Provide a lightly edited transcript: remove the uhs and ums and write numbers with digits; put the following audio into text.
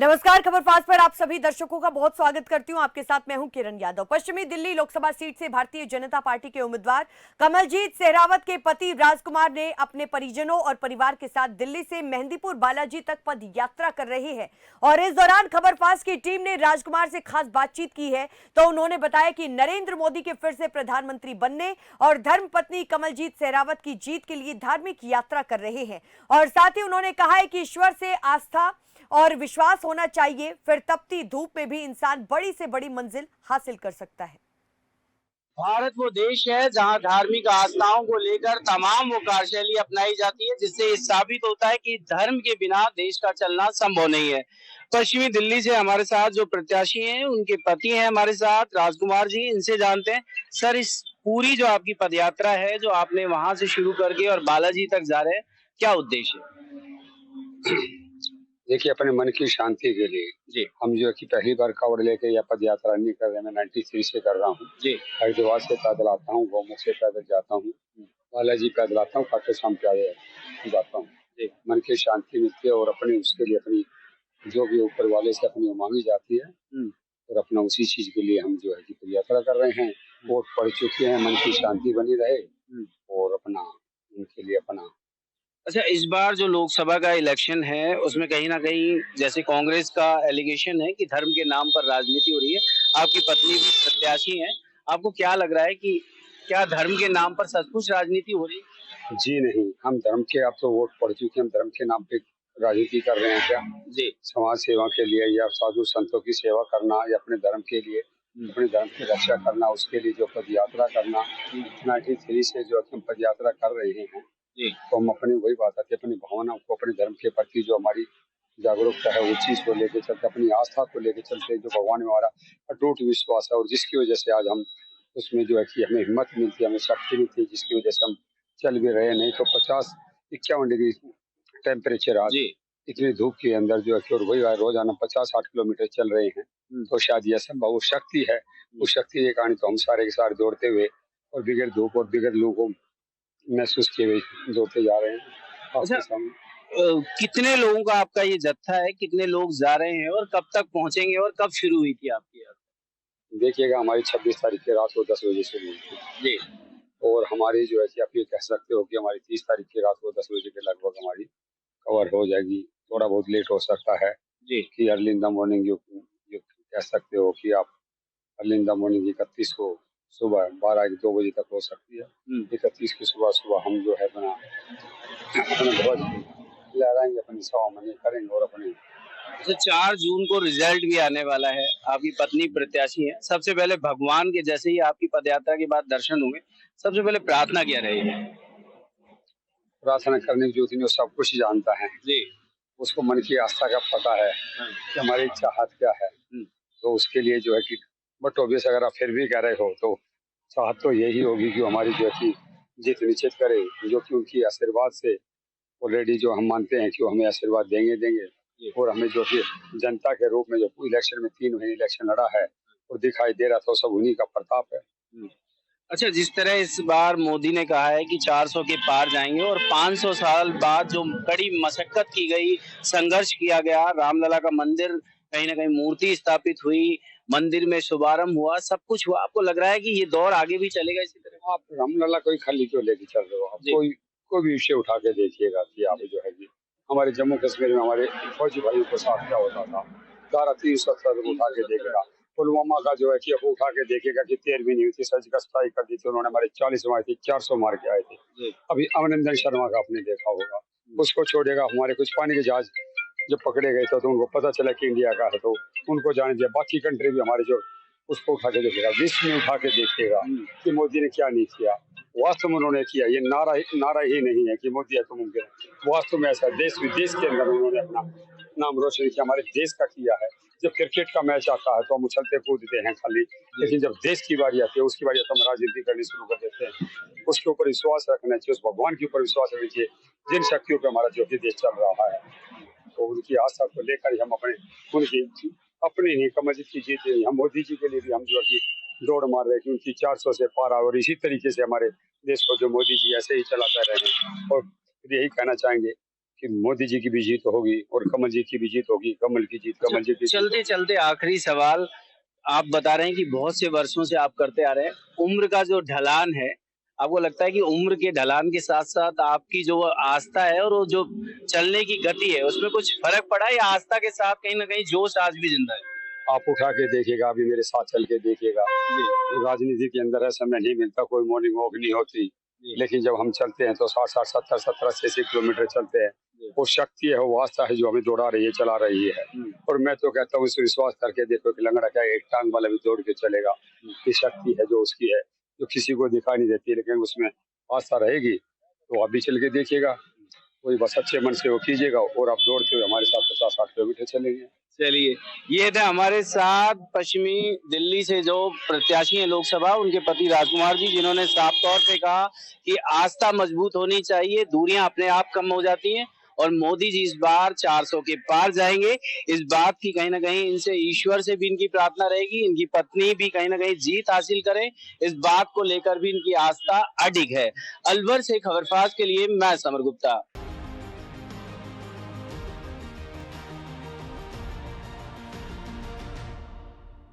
नमस्कार, खबर फास्ट पर आप सभी दर्शकों का बहुत स्वागत करती हूं। आपके साथ मैं हूं किरण यादव। पश्चिमी दिल्ली लोकसभा सीट से भारतीय जनता पार्टी के उम्मीदवार कमलजीत सेहरावत के पति राजकुमार ने अपने परिजनों और परिवार के साथ दिल्ली से मेहंदीपुर बालाजी तक पद यात्रा कर रहे हैं और इस दौरान खबर फास्ट की टीम ने राजकुमार से खास बातचीत की है तो उन्होंने बताया कि नरेंद्र मोदी के फिर से प्रधानमंत्री बनने और धर्मपत्नी कमलजीत सेहरावत की जीत के लिए धार्मिक यात्रा कर रहे हैं और साथ ही उन्होंने कहा है कि ईश्वर से आस्था और विश्वास होना चाहिए, फिर तपती धूप में भी इंसान बड़ी से बड़ी मंजिल हासिल कर सकता है। भारत वो देश है जहां धार्मिक आस्थाओं को लेकर तमाम वो कार्यशैली अपनाई जाती है, जिससे ये साबित होता है कि धर्म के बिना देश का चलना संभव नहीं है। पश्चिमी दिल्ली से हमारे साथ जो प्रत्याशी हैं, उनके पति हैं हमारे साथ राजकुमार जी। इनसे जानते हैं सर, इस पूरी जो आपकी पदयात्रा है, जो आपने वहां से शुरू करके और बालाजी तक जा रहे हैं, क्या उद्देश्य है? देखिए, अपने मन की शांति के लिए जी हम जो है कि पहली बार कावड़ लेके या पद यात्रा नहीं कर रहे हैं। मैं 93 से कर रहा हूँ। जी हरिद्वार से पैदल आता हूँ, गौमुख से पैदल जाता हूँ, बालाजी पैदल आता हूँ, खाटू श्याम पैदल जाता हूँ। मन की शांति मिलती है और अपनी उसके लिए अपनी जो भी ऊपर वाले से अपनी मांगी जाती है और अपना उसी चीज के लिए हम जो है कि पद यात्रा कर रहे हैं। वोट पड़ चुके हैं, मन की शांति बनी रहे और अपना उनके लिए अपना। अच्छा, इस बार जो लोकसभा का इलेक्शन है उसमें कहीं ना कहीं जैसे कांग्रेस का एलिगेशन है कि धर्म के नाम पर राजनीति हो रही है, आपकी पत्नी भी प्रत्याशी हैं, आपको क्या लग रहा है कि क्या धर्म के नाम पर सचमुच राजनीति हो रही है? जी नहीं, हम धर्म के अब तो वोट पड़ चुके हैं, हम धर्म के नाम पे राजनीति कर रहे हैं क्या? जी समाज सेवा के लिए या साधु संतों की सेवा करना या अपने धर्म के लिए अपने धर्म की रक्षा करना, उसके लिए जो पद यात्रा करना 93 से जो हम पद यात्रा कर रहे हैं, जी तो हम अपनी वही बात आती है, अपनी भावनाओं को, अपने धर्म के प्रति जो हमारी जागरूकता है उस चीज को लेकर चलते, अपनी आस्था को लेकर चलते, जो भगवान में हमारा अटूट विश्वास है और जिसकी वजह से आज हम उसमें जो है कि हमें हिम्मत मिलती है, हमें शक्ति मिलती है, जिसकी वजह से हम चल भी रहे। नहीं तो 50-51 डिग्री टेम्परेचर आज जी इतनी धूप के अंदर जो है कि और वही रोजाना 50-60 किलोमीटर चल रहे हैं, तो शायद यह संभव वो शक्ति है। उस शक्ति के कारण तो हम सारे के सारे दौड़ते हुए और बिगड़ धूप और बिगड़ लू को महसूस किए हुए दौड़ते जा रहे हैं आपके सामने। कितने लोगों का आपका ये जत्था है, कितने लोग जा रहे हैं और कब तक पहुंचेंगे और कब शुरू हुई थी आपकी यात्रा? देखिएगा, हमारी 26 तारीख की रात को 10 बजे शुरू हुई थी जी और हमारी जो है कि आप ये कह सकते हो कि हमारी 30 तारीख की रात को 10 बजे के लगभग हमारी कवर हो जाएगी। थोड़ा बहुत लेट हो सकता है जी कि अर्ली इन द मॉर्निंग जो कह सकते हो कि आप अर्ली इन द मॉर्निंग 31 को सुबह 12-2 बजे तक हो सकती है। 31 की सुबह सुबह हम जो है अपना ध्वज लहराएंगे, अपनी सवा मनी करेंगे और अपने। तो 4 जून को रिजल्ट भी आने वाला है, आपकी पत्नी प्रत्याशी है। सबसे पहले भगवान के जैसे ही आपकी पदयात्रा के बाद दर्शन होंगे, सबसे पहले प्रार्थना क्या रहेगी? प्रार्थना करने की जरूरत नहीं, वो सब कुछ जानता है जी उसको मन की आस्था का पता है कि हमारी चाहत क्या है। तो उसके लिए जो है कि बट ऑब्वियस अगर आप फिर भी कह रहे हो तो चाहत तो यही होगी कि हमारी जो है कि जीत निश्चित करे, जो कि उनकी आशीर्वाद से ऑलरेडी जो हम मानते हैं कि वो हमें आशीर्वाद देंगे और हमें जो कि जनता के रूप में जो इलेक्शन में 3 महीने इलेक्शन लड़ा है और दिखाई दे रहा था, सब उन्हीं का प्रताप है। अच्छा, जिस तरह इस बार मोदी ने कहा है कि 400 के पार जाएंगे और 500 साल बाद जो कड़ी मशक्कत की गई, संघर्ष किया गया, रामलला का मंदिर कहीं ना कहीं मूर्ति स्थापित हुई, मंदिर में शुभारंभ हुआ, सब कुछ हुआ, आपको लग रहा है कि ये दौर आगे भी चलेगा इसी तरह? आप रामलला कोई खाली क्यों लेके चल रहे हो? आप कोई भी विषय उठा के देखिएगा कि आप जो है कि हमारे जम्मू कश्मीर में हमारे फौजी भाइयों के साथ क्या होता था। धारा 370 उठा के देखेगा, पुलवामा का जो है कि अब उठा के देखेगा कि 13 भी नहीं हुई थी, सर्जिकल स्ट्राइक कर दी थी उन्होंने, हमारे 40 मारे थे, 400 मार के आए थे। अभी अभिनंदन शर्मा का आपने देखा होगा, उसको छोड़ेगा। हमारे कुछ पानी के जहाज जब पकड़े गए थे तो उनको पता चला कि इंडिया का है, तो उनको जाने दिया। बाकी कंट्री भी हमारे जो उसको उठा के देखेगा, विश्व में उठा के देखेगा कि मोदी ने क्या नहीं किया। वास्तव में उन्होंने किया, ये नारा ही नहीं है कि मोदी है तो मुमकिन है। वास्तव में ऐसा देश विदेश के अंदर उन्होंने अपना नाम रोशन किया, हमारे देश का किया है। जब क्रिकेट का मैच आता है तो हम उछलते कूदते हैं खाली, लेकिन जब देश की बारी आती है, उसकी बारी आती है, हम राजनीति करनी शुरू कर देते हैं। उसके ऊपर विश्वास रखना चाहिए, उस भगवान के ऊपर विश्वास रखना चाहिए जिन शक्तियों पर हमारा जो देश चल रहा है। तो उनकी आस्था को लेकर ही हम उनकी अपनी नहीं, कमलजीत की जीत नहीं, हम मोदी जी के लिए भी हम जो है कि दौड़ मार रहे हैं कि उनकी 400 से पार आए और इसी तरीके से हमारे देश को जो मोदी जी ऐसे ही चलाते रहे हैं। और यही कहना चाहेंगे कि मोदी जी की भी जीत होगी और कमल जी की भी जीत होगी। कमल की जीत, कमल जी की जीत। चलते चलते आखिरी सवाल, आप बता रहे हैं कि बहुत से वर्षों से आप करते आ रहे हैं, उम्र का जो ढलान है, आपको लगता है कि उम्र के ढलान के साथ साथ आपकी जो आस्था है और वो जो चलने की गति है उसमें कुछ फर्क पड़ा है, या आस्था के साथ कहीं ना कहीं जोश आज भी जिंदा है? आप उठा के देखिएगा, अभी मेरे साथ चल के देखिएगा। राजनीति के अंदर है, समय नहीं मिलता, कोई मॉर्निंग वॉक नहीं होती, लेकिन जब हम चलते हैं तो 60-60, 70-70, 80 किलोमीटर चलते हैं। वो शक्ति है, वो आस्था है जो हमें दौड़ा रही है, चला रही है। और मैं तो कहता हूँ, इस विश्वास करके देखो कि लंगड़ा क्या एक टांग वाला भी दौड़ के चलेगा। ये शक्ति है जो उसकी है, जो किसी को दिखाई नहीं देती, लेकिन उसमें आस्था रहेगी तो आप भी चल के देखिएगा। कोई बस अच्छे मन से वो कीजिएगा और आप दौड़ते हुए हमारे साथ 50-60 किलोमीटर चलेंगे। चलिए, ये थे हमारे साथ पश्चिमी दिल्ली से जो प्रत्याशी हैं लोकसभा, उनके पति राजकुमार जी, जिन्होंने साफ तौर पे कहा कि आस्था मजबूत होनी चाहिए, दूरियां अपने आप कम हो जाती हैं और मोदी जी इस बार 400 के पार जाएंगे। इस बात की कहीं ना कहीं इनसे ईश्वर से भी इनकी प्रार्थना रहेगी, इनकी पत्नी भी कहीं ना कहीं जीत हासिल करें, इस बात को लेकर भी इनकी आस्था अडिग है। अलवर से खबरफाज के लिए मैं समर गुप्ता।